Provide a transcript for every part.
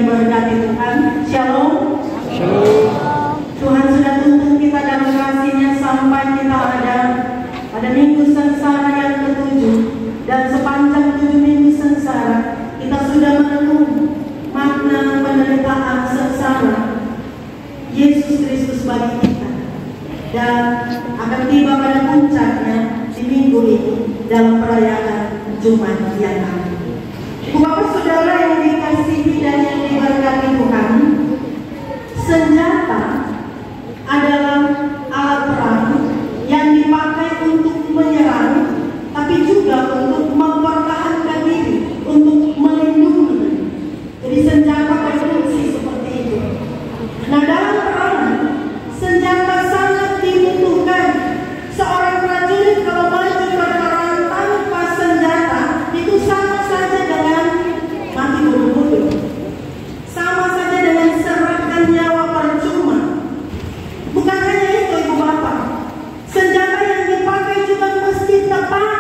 diberkati Tuhan. Shalom. Shalom. Tuhan sudah tuntun kita dalam kasih-Nya sampai kita ada pada minggu sengsara yang ke-7, dan sepanjang 7 minggu sengsara kita sudah merenung makna penderitaan sengsara Yesus Kristus bagi kita, dan akan tiba pada puncaknya di minggu ini dalam perayaan Jumat yang agung. Bapak Saudara yang dikasihi dan yang diberkati Tuhan, senjata adalah alat perang yang dipakai untuk menyerang, tapi juga untuk mempertahankan diri, untuk melindungi. Jadi senjata berfungsi seperti itu. Nah, dalam perang, senjata sangat dibutuhkan. Seorang prajurit kalau maju berperang tanpa senjata itu sama saja dengan mati bunuh-bunuh, sama saja dengan serahkan nyawa percuma. Bukan hanya itu Ibu Bapak, senjata yang dipakai juga mesti tepat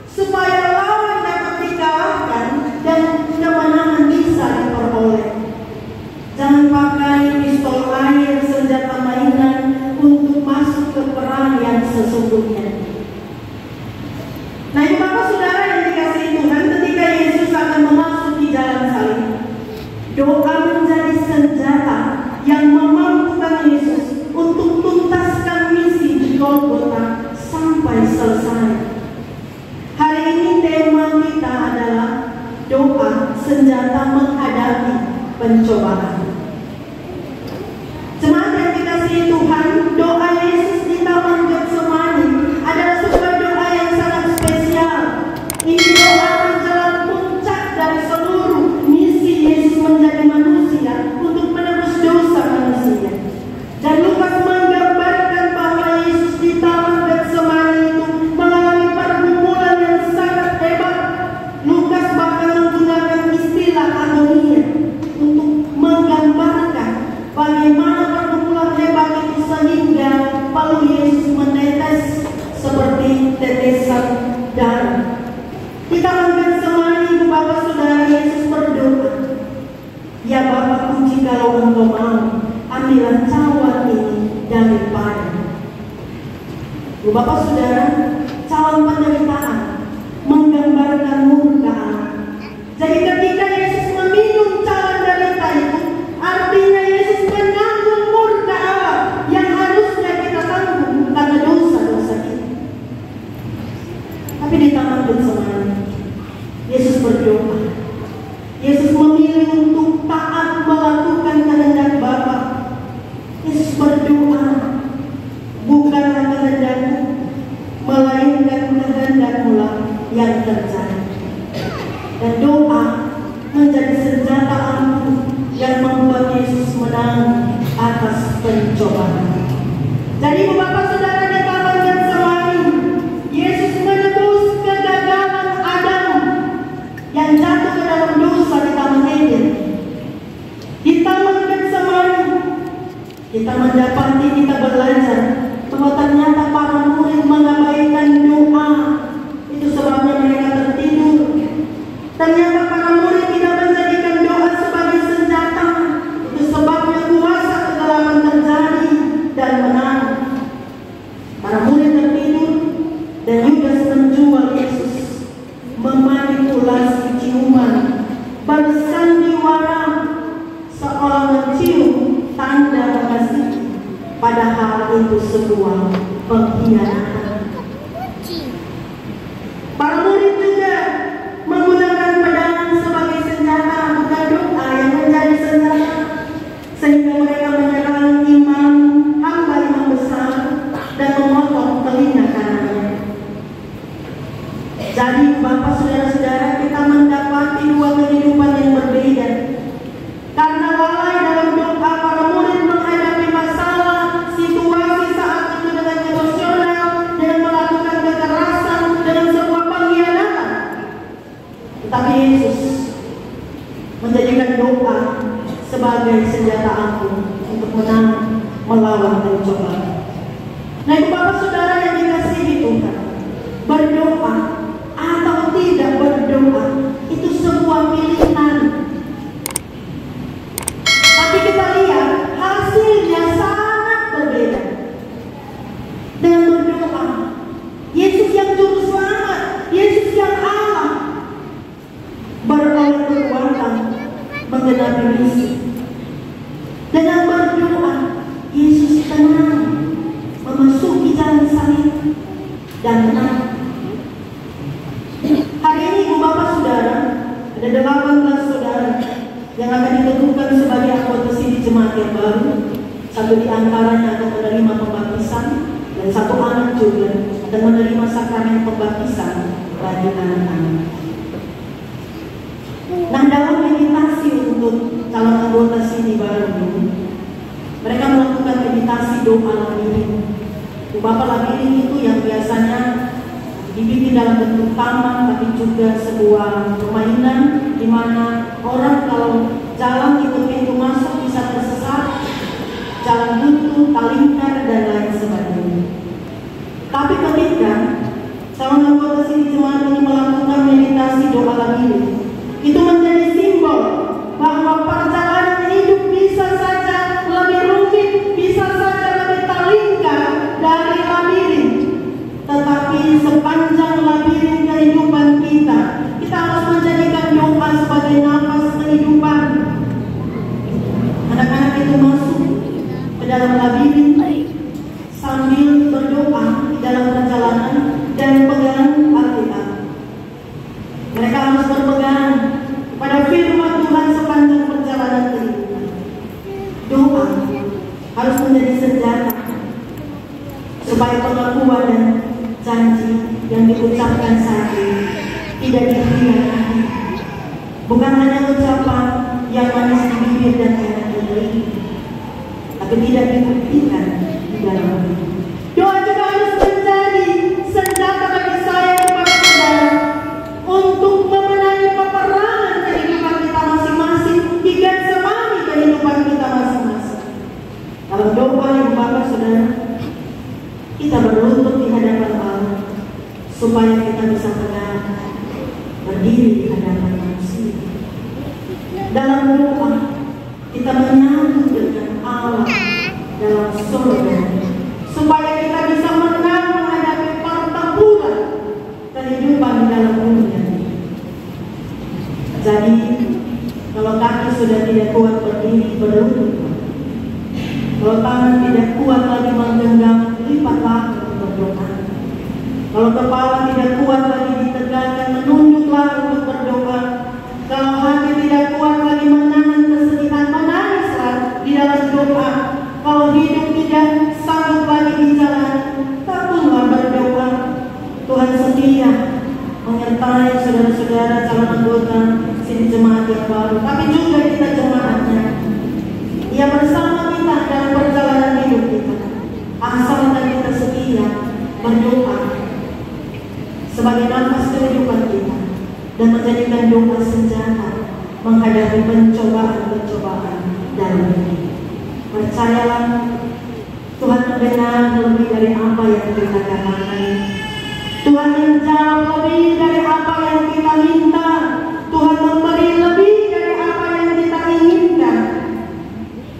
supaya lawan dapat dikalahkan dan kemenangan bisa diperoleh. Jangan pakai pistol air, senjata mainan untuk masuk ke perang yang sesungguhnya. Nah, Ibu Bapak Saudara yang dikasihi Tuhan, ketika Yesus akan memasuki jalan salib, doa menjadi senjata yang memampukan Yesus untuk tuntaskan misi di Golgota sampai selesai. Hari ini tema kita adalah doa senjata menghadapi pencobaan. Jemaat yang dikasihi Tuhan, doa Yesus di Taman Getsemani adalah sebuah doa yang sangat spesial. Ini doa menjelang puncak dari seluruh misi Yesus menjadi manusia untuk menebus dosa manusia. Dan Lukas menggambarkan bahwa Yesus di Taman Getsemani itu mengalami pergumulan yang sangat hebat. Lukas bahkan menggunakan istilah agonia untuk menggambarkan bagaimana pergumulan hebat itu sehingga lalu Yesus menetes seperti tetesan darah. Di Taman Getsemani, Ibu Bapak Saudara, Yesus berdoa, "Ya Bapakku, jikalau Engkau mau, ambillah cawan ini daripada." Ibu Bapak Saudara, cawan penderitaan menggambarkan murka Allah. Jadi ketika Yesus meminum cawan derita itu, artinya Yesus menanggung murka Allah yang harusnya kita tanggung karena dosa-dosa kita. Tapi di Taman Getsemani, Yesus berdoa. Yesus memilih untuk taat melakukan kehendak Bapa. Yesus berdoa, "Bukanlah kehendakku, melainkan kehendak-Mu lah yang terjadi." Dan doa menjadi senjata ampuh yang membuat Yesus menang atas pencobaan. Jadi Ibu Bapak Saudara, di Taman Getsemani, Yesus menebus kegagalan Adam yang jatuh ke dalam dosa di Taman Eden. Di Taman Getsemani kita mendapati, kita belajar bahwa ternyata para murid mengabaikan doa. Itu sebabnya mereka tertidur. Ternyata para murid tidak menjadikan doa sebagai senjata. Itu sebabnya kuasa kegelapan terjadi dan menang. Para murid tertidur dan Yudas menjual Yesus, memanipulasi ciuman, bersandiwara seolah mencium tanda kasih, padahal itu sebuah pengkhianatan. Para murid juga menggunakan pedang sebagai senjata, bukan doa yang menjadi senjata, sehingga mereka menyerang imam besar dan memotong telinga kanannya. Jadi Bapak Saudara-saudara, kita mendapati dua kehidupan yang berbeda. Karena lalai dalam doa, para murid menghadapi masalah, situasi saat itu dengan emosional, dengan melakukan kekerasan, dengan sebuah pengkhianatan. Tetapi Yesus menjadikan doa sebagai senjata ampuh untuk menang melawan pencobaan. Nah, Ibu Bapak Saudara yang dikasihi Tuhan, berdoa atau tidak berdoa itu sebuah pilihan. Ada 18 saudara yang akan ditentukan sebagai anggota sini jemaat yang baru. Satu di antaranya akan menerima pembaptisan, dan satu anak juga akan menerima sakramen pembaptisan bagi anak-anak. Nah, dalam meditasi untuk calon anggota sini baru, mereka melakukan meditasi doa labirin. Bapak labirin itu yang biasanya dibikin dalam bentuk taman, tapi juga sebuah permainan di mana orang kalau jalan itu pintu masuk bisa tersesat, jalan buntu, talingkar, dan lain sebagainya. Tapi ketika calon anggota sini jemaat ini melakukan meditasi doa labirin, itu menjadi simbol bahwa perjalanan hidup bisa saja lebih rumit, bisa saja lebih talingkar dari labirin. Tetapi sepanjang labirin kehidupan kita, kita harus menjadikan doa sebagai nafas kehidupan. Anak-anak itu masuk ke dalam labirin sambil berdoa di dalam perjalanan dan pegang Alkitab. Mereka harus berpegang pada firman Tuhan sepanjang perjalanan kehidupan. Doa harus menjadi senjata supaya pengakuan dan janji yang diucapkan saat ini tidak dikhianati. Bukan hanya ucapan yang manis di bibir dan enak di telinga, tapi tidak dibuktikan di dalam hati. Doa juga harus menjadi senjata bagi saya kepada saudara untuk memenangi peperangan kehidupan kita masing-masing, hingga semani kehidupan kita masing-masing. Kalau doa yang Bapak saudara, kita berlutut di hadapan Allah supaya kita bisa tegak berdiri di hadapan manusia. Dalam doa kita menyatu dengan Allah dalam surga, supaya kita bisa menang menghadapi pertempuran kehidupan di dalam dunia. Jadi kalau kaki sudah tidak kuat berdiri berlutut, kalau tangan tidak kuat lagi menggenggam, lipatlah untuk berdoa. Kalau kepala tidak kuat lagi ditegakkan, menunduklah untuk berdoa. Kalau hati tidak kuat lagi menahan kesedihan, menangislah di dalam doa. Kalau hidup tidak sanggup lagi bicara, tekunlah berdoa. Tuhan setia menyertai saudara-saudara calon anggota sini jemaat yang baru, tapi juga kita jemaatnya. Ia bersama kita dalam perjalanan hidup kita, asalkan kita setia berdoa sebagai nafas kehidupan kita dan menjadikan doa senjata menghadapi pencobaan-pencobaan dalam hidup. Percayalah, Tuhan mendengar lebih dari apa yang kita katakan. Tuhan menjawab lebih dari apa yang kita minta. Tuhan memberi lebih dari apa yang kita inginkan.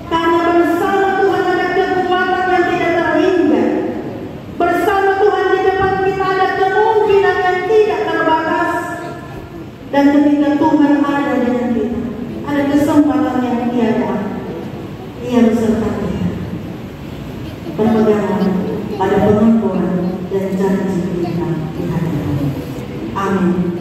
Karena bersama Tuhan ada kekuatan yang tidak terhingga. Bersama Tuhan di depan kita ada kemungkinan yang tidak terbatas. Dan ketika Tuhan ada dengan kita, ada kesempatan yang tiada. Ia beserta kita. Berpeganglah pada pengakuan dan janji kita di hadapan. Amin.